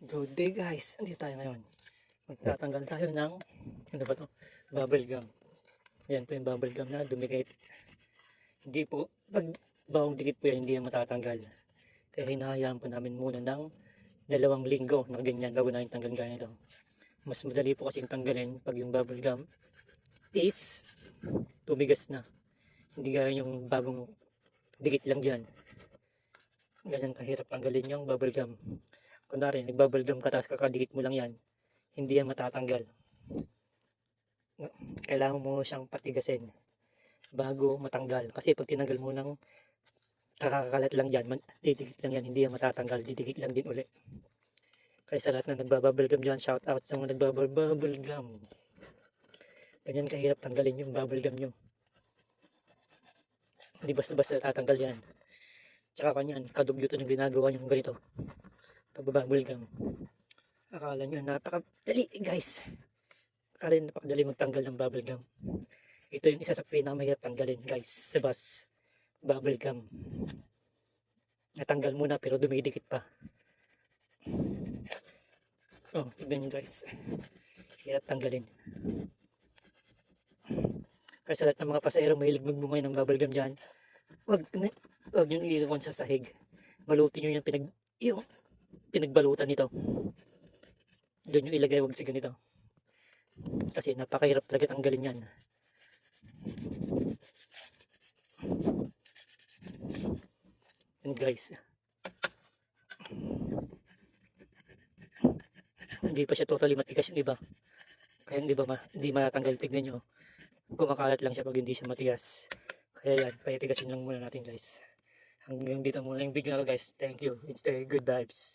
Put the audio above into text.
Good day guys, andito tayo ngayon. Magtatanggal tayo ng, ano ba to? Bubble gum. Ayan po yung bubble gum na dumikit. Hindi po, pag bawang dikit po yan, hindi yan matatanggal. Kaya hinahayaan po namin muna ng 2 linggo na ganyan bago natin tanggalin gaya nito. Mas madali po kasing tanggalin pag yung bubble gum is tumigas na. Hindi gaya yung bagong dikit lang dyan. Ganyan kahirap tanggalin yung bubble gum. Kunwari, nagbubble gum ka tapos kakadikit mo lang yan, hindi yan matatanggal. Kailangan mo siyang patigasin bago matanggal. Kasi pag tinanggal mo ng kakakalat lang dyan, didikit lang yan, hindi yan matatanggal, didikit lang din uli. Kaya sa lahat na nagbabubble gum dyan, shout out sa mga nagbabubble gum. Ganyan kahirap tanggalin yung bubble gum nyo. Hindi basta-basta tatanggal yan. Tsaka kanyan, kadugyutan yung ginagawa yung ganito. Pagbabubble gum. Akala nyo napakadali guys. Akala nyo napakadali magtanggal ng bubble gum. Ito yung isa sa pinakamahirap tanggalin guys sa bus. Bubble gum. Natanggal muna pero dumidikit pa. Oh, tignan nyo guys. Hirap tanggalin. Kaya sa lahat ng mga pasahero mahilig magbumay ng bubble gum dyan, wag nyo iiwan sa sahig. Balutin nyo yung pinagbalutan nito. Doon yung ilagay, wag sa ganito. Kasi napakahirap talaga tanggalin yan. And guys, hindi pa siya totally matigas yung iba. Kaya yung iba hindi matanggal. Tignan nyo, kumakalat lang siya pag hindi siya matigas. Kaya yan, paitigasin lang muna natin guys. Hanggang dito muna yung video na guys. Thank you. It's the good vibes.